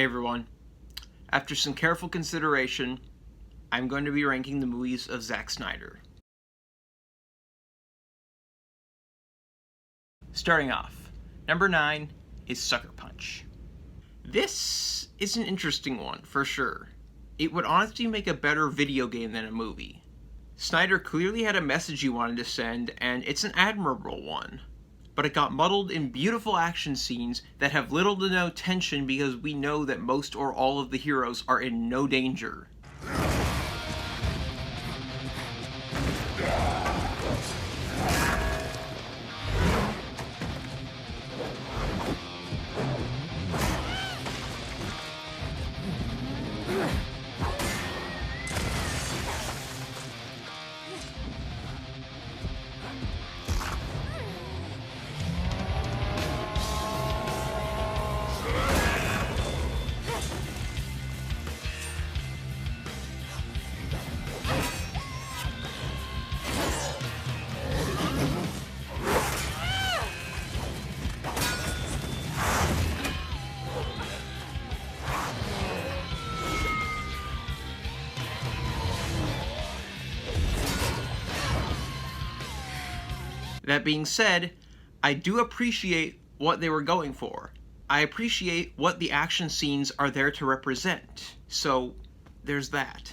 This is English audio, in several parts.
Hey everyone. After some careful consideration, I'm going to be ranking the movies of Zack Snyder. Starting off, number 9 is Sucker Punch. This is an interesting one, for sure. It would honestly make a better video game than a movie. Snyder clearly had a message he wanted to send, and it's an admirable one. But it got muddled in beautiful action scenes that have little to no tension because we know that most or all of the heroes are in no danger. That being said, I do appreciate what they were going for. I appreciate what the action scenes are there to represent. So, there's that.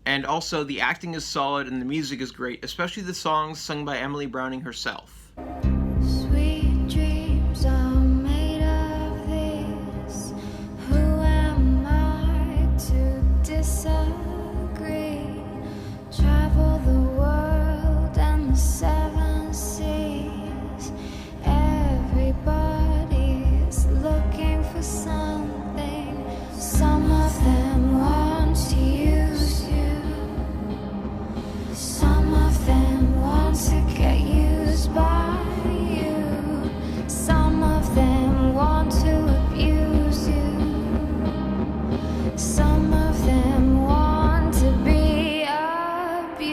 And also, the acting is solid and the music is great, especially the songs sung by Emily Browning herself. Sweet dreams are made of this. Who am I to disagree? Travel the world and the seven seas. Everybody's looking for something. Some of them want to use you. Some of them want to get used by you. Some of them want to abuse you. Some of them want to be abused.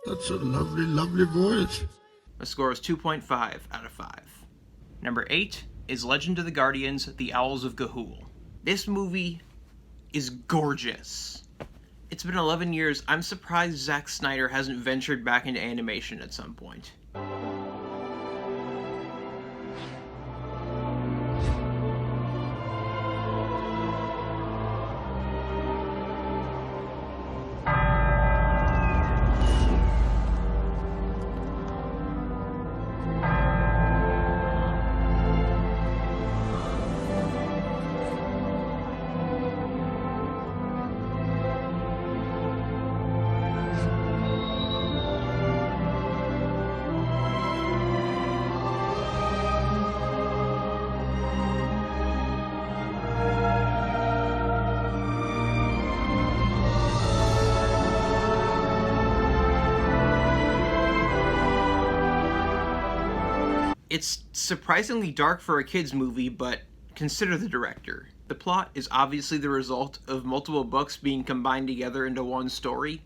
That's a lovely, lovely voice. My score is 2.5 out of 5. Number 8 is Legend of the Guardians, The Owls of Ga'Hoole. This movie is gorgeous. It's been 11 years. I'm surprised Zack Snyder hasn't ventured back into animation at some point. It's surprisingly dark for a kids' movie, but consider the director. The plot is obviously the result of multiple books being combined together into one story,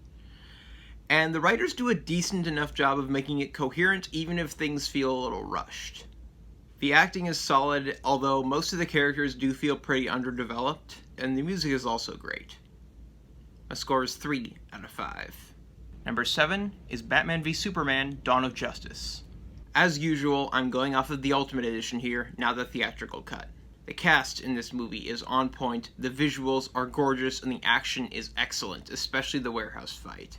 and the writers do a decent enough job of making it coherent even if things feel a little rushed. The acting is solid, although most of the characters do feel pretty underdeveloped, and the music is also great. My score is 3 out of 5. Number 7 is Batman v Superman: Dawn of Justice. As usual, I'm going off of the Ultimate Edition here, not the theatrical cut. The cast in this movie is on point, the visuals are gorgeous, and the action is excellent, especially the warehouse fight.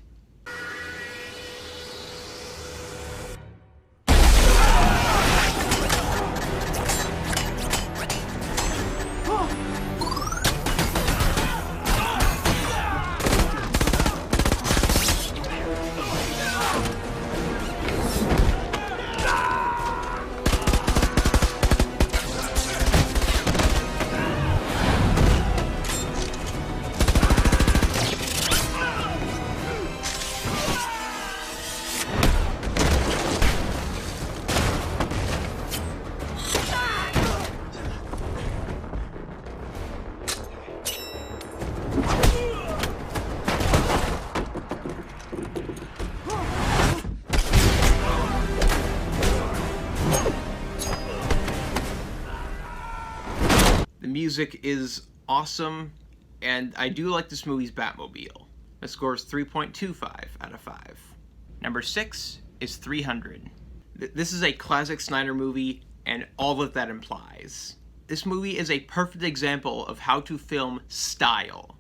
The music is awesome, and I do like this movie's Batmobile. The score is 3.25 out of 5. Number 6 is 300. This is a classic Snyder movie, and all that that implies. This movie is a perfect example of how to film style.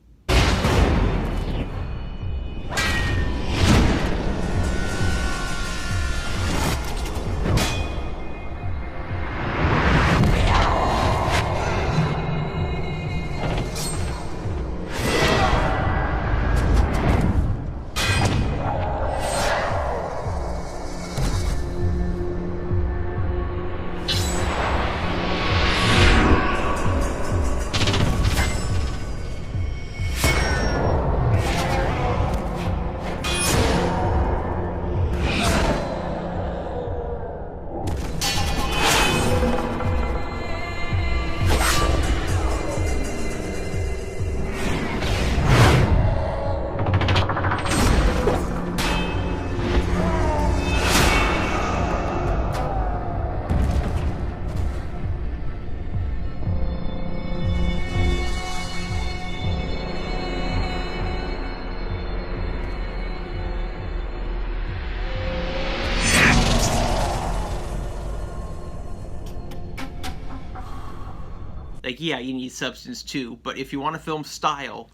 Like, yeah, you need substance too, but if you want to film style,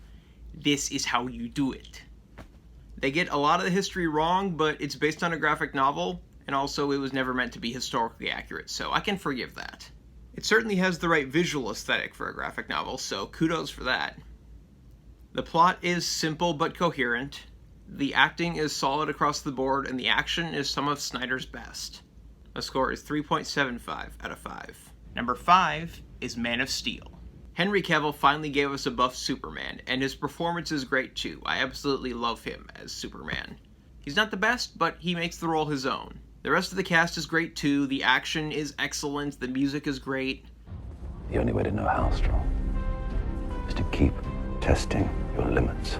this is how you do it. They get a lot of the history wrong, but it's based on a graphic novel, and also it was never meant to be historically accurate, so I can forgive that. It certainly has the right visual aesthetic for a graphic novel, so kudos for that. The plot is simple but coherent, the acting is solid across the board, and the action is some of Snyder's best. The score is 3.75 out of 5. Number 5 is Man of Steel. Henry Cavill finally gave us a buff Superman, and his performance is great too. I absolutely love him as Superman. He's not the best, but he makes the role his own. The rest of the cast is great too, the action is excellent, the music is great. The only way to know how strong is to keep testing your limits.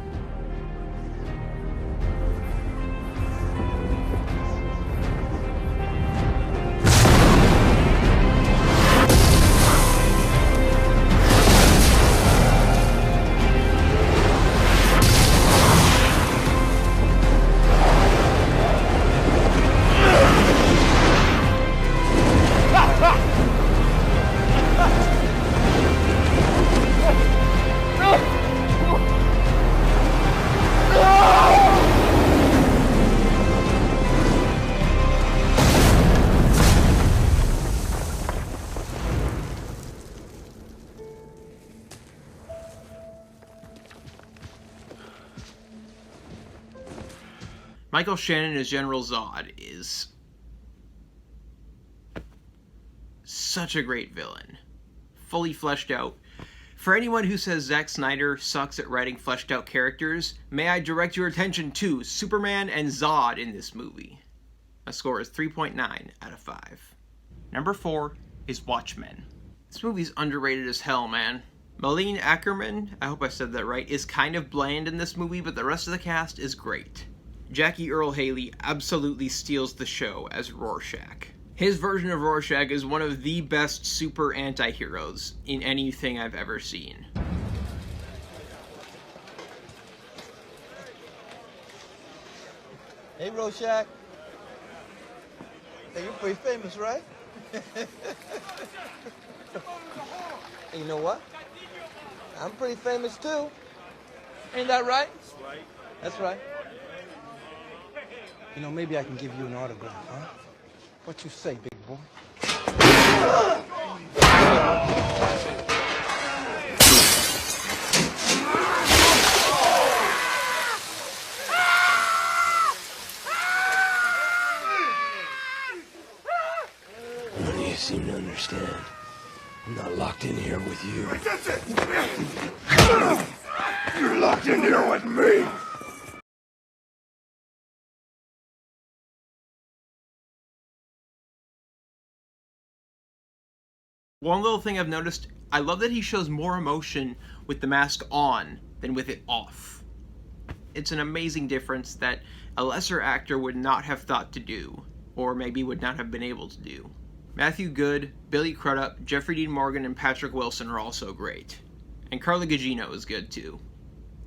Michael Shannon as General Zod is such a great villain. Fully fleshed out. For anyone who says Zack Snyder sucks at writing fleshed out characters, may I direct your attention to Superman and Zod in this movie. A score is 3.9 out of 5. Number 4 is Watchmen. This movie's underrated as hell, man. Malin Ackerman, I hope I said that right, is kind of bland in this movie, but the rest of the cast is great. Jackie Earle Haley absolutely steals the show as Rorschach. His version of Rorschach is one of the best super anti-heroes in anything I've ever seen. Hey, Rorschach. Hey, you're pretty famous, right? Hey, you know what? I'm pretty famous, too. Ain't that right? That's right. That's right. You know, maybe I can give you an autograph, huh? What you say, big boy? None of you seem to understand. I'm not locked in here with you. That's it! You're locked in here with me! One little thing I've noticed, I love that he shows more emotion with the mask on than with it off. It's an amazing difference that a lesser actor would not have thought to do, or maybe would not have been able to do. Matthew Goode, Billy Crudup, Jeffrey Dean Morgan, and Patrick Wilson are also great. And Carla Gugino is good too.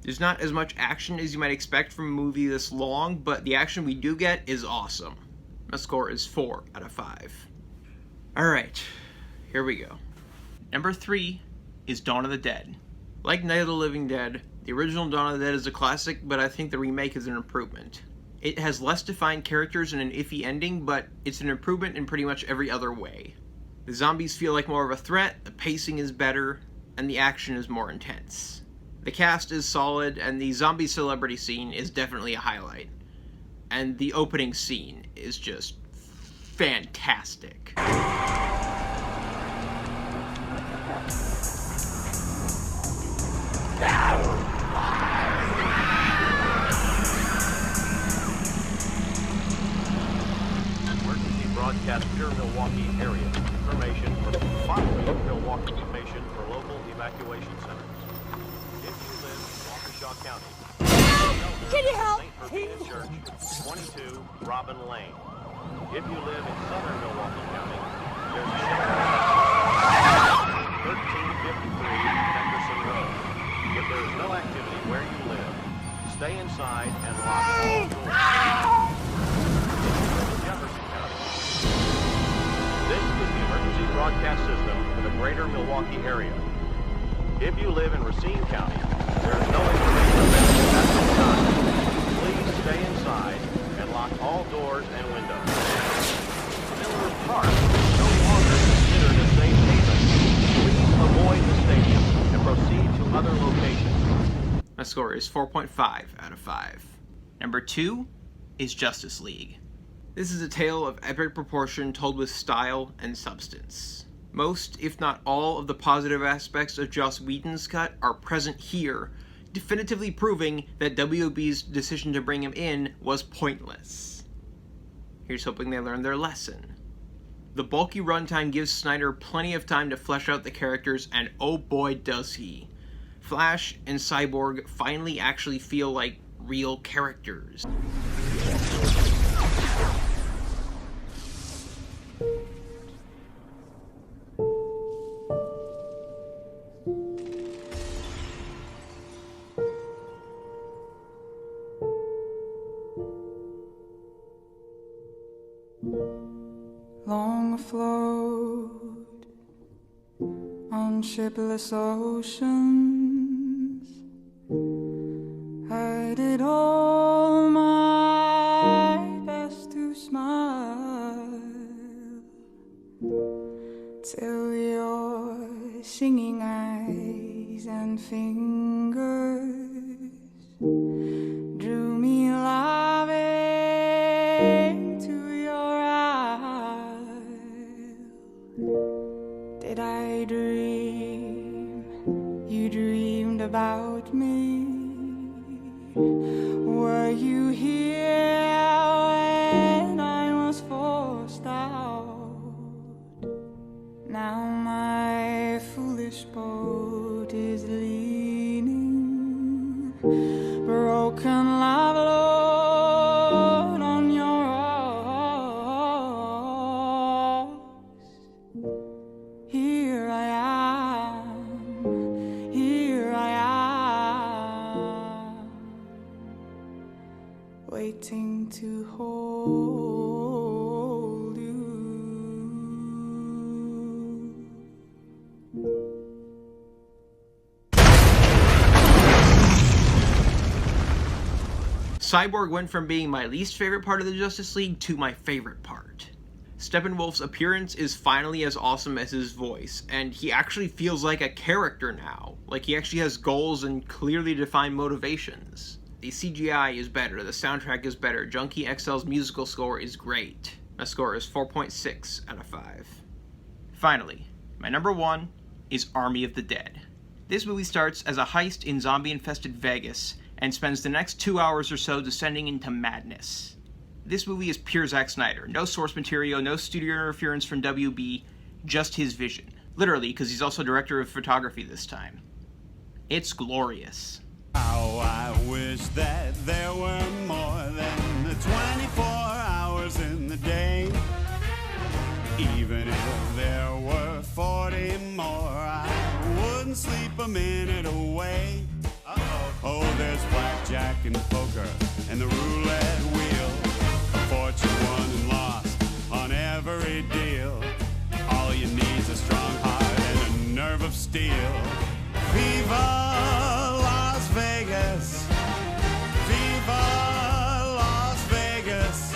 There's not as much action as you might expect from a movie this long, but the action we do get is awesome. My score is 4 out of 5. Alright, here we go. Number 3 is Dawn of the Dead. Like Night of the Living Dead, the original Dawn of the Dead is a classic, but I think the remake is an improvement. It has less defined characters and an iffy ending, but it's an improvement in pretty much every other way. The zombies feel like more of a threat, the pacing is better, and the action is more intense. The cast is solid, and the zombie celebrity scene is definitely a highlight. And the opening scene is just fantastic. Emergency broadcast pure Milwaukee area. Information for following Milwaukee information for local evacuation centers. If you live in Waukesha County, Can you help? St. Urbina Church, 22 Robin Lane. If you live in southern Milwaukee County, there's a shelter at 1353 Nickerson Road. If there is no activity where you live, stay inside and lock all doors. Jefferson County. This is the emergency broadcast system for the greater Milwaukee area. If you live in Racine County, there is no information available at this time. Please stay inside and lock all doors and windows. Miller Park is no longer considered a safe haven. Please avoid the stadium and proceed to other locations. My score is 4.5 out of 5. Number 2 is Justice League. This is a tale of epic proportion told with style and substance. Most, if not all, of the positive aspects of Joss Whedon's cut are present here, definitively proving that WB's decision to bring him in was pointless. Here's hoping they learn their lesson. The bulky runtime gives Snyder plenty of time to flesh out the characters, and oh boy does he. Flash and Cyborg finally actually feel like real characters. Long afloat on shipless oceans, I did all my best to smile till your singing eyes and fingers drew me loving to your isle. Did I dream you dreamed about me? Were you here when I was forced out? Now my foolish boat is leaning, broken love load on your rocks. Here I am, waiting to hold you. Cyborg went from being my least favorite part of the Justice League to my favorite part. Steppenwolf's appearance is finally as awesome as his voice, and he actually feels like a character now. Like he actually has goals and clearly defined motivations. The CGI is better, the soundtrack is better, Junkie XL's musical score is great. My score is 4.6 out of 5. Finally, my number 1 is Army of the Dead. This movie starts as a heist in zombie-infested Vegas and spends the next 2 hours or so descending into madness. This movie is pure Zack Snyder. No source material, no studio interference from WB, just his vision. Literally, because he's also director of photography this time. It's glorious. How I wish that there were more than the 24 hours in the day. Even if there were 40 more, I wouldn't sleep a minute away. Oh, there's blackjack and poker and the roulette wheel. A fortune won and lost on every deal. All you need is a strong heart and a nerve of steel. Viva Las Vegas! Viva Las Vegas!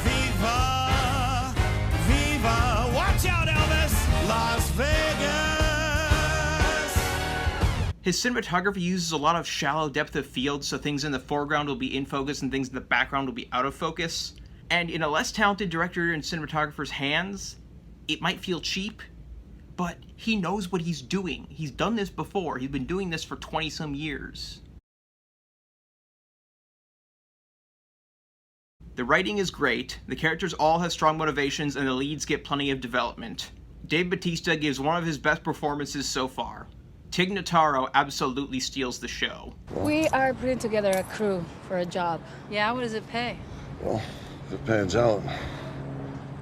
Viva! Viva! Watch out, Elvis! Las Vegas! His cinematography uses a lot of shallow depth of field, so things in the foreground will be in focus and things in the background will be out of focus. And in a less talented director and cinematographer's hands, it might feel cheap, but he knows what he's doing. He's done this before. He's been doing this for 20-some years. The writing is great, the characters all have strong motivations, and the leads get plenty of development. Dave Bautista gives one of his best performances so far. Tig Notaro absolutely steals the show. We are putting together a crew for a job. Yeah, what does it pay? Well, if it pans out,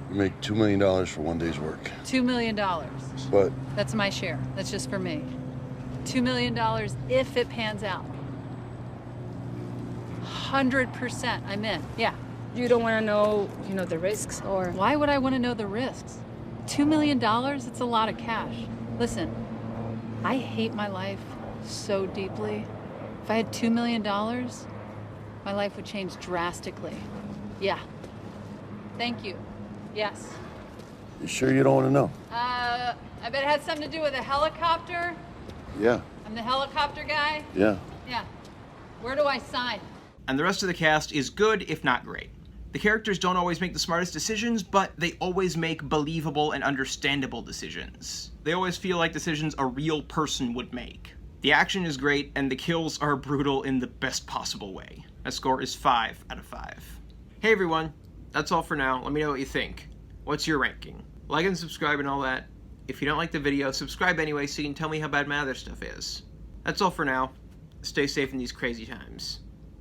we make $2 million for one day's work. $2 million. But That's my share. That's just for me. $2 million if it pans out. 100% I'm in. Yeah. You don't want to know, the risks or... Why would I want to know the risks? $2 million? It's a lot of cash. Listen, I hate my life so deeply. If I had $2 million, my life would change drastically. Yeah. Thank you. Yes. you sure you don't want to know? I bet it had something to do with a helicopter. Yeah. I'm the helicopter guy. Yeah. Yeah. Where do I sign? And the rest of the cast is good, if not great. The characters don't always make the smartest decisions, but they always make believable and understandable decisions. They always feel like decisions a real person would make. The action is great, and the kills are brutal in the best possible way. My score is 5 out of 5. Hey everyone, that's all for now. Let me know what you think. What's your ranking? Like and subscribe and all that. If you don't like the video, subscribe anyway so you can tell me how bad my other stuff is. That's all for now. Stay safe in these crazy times.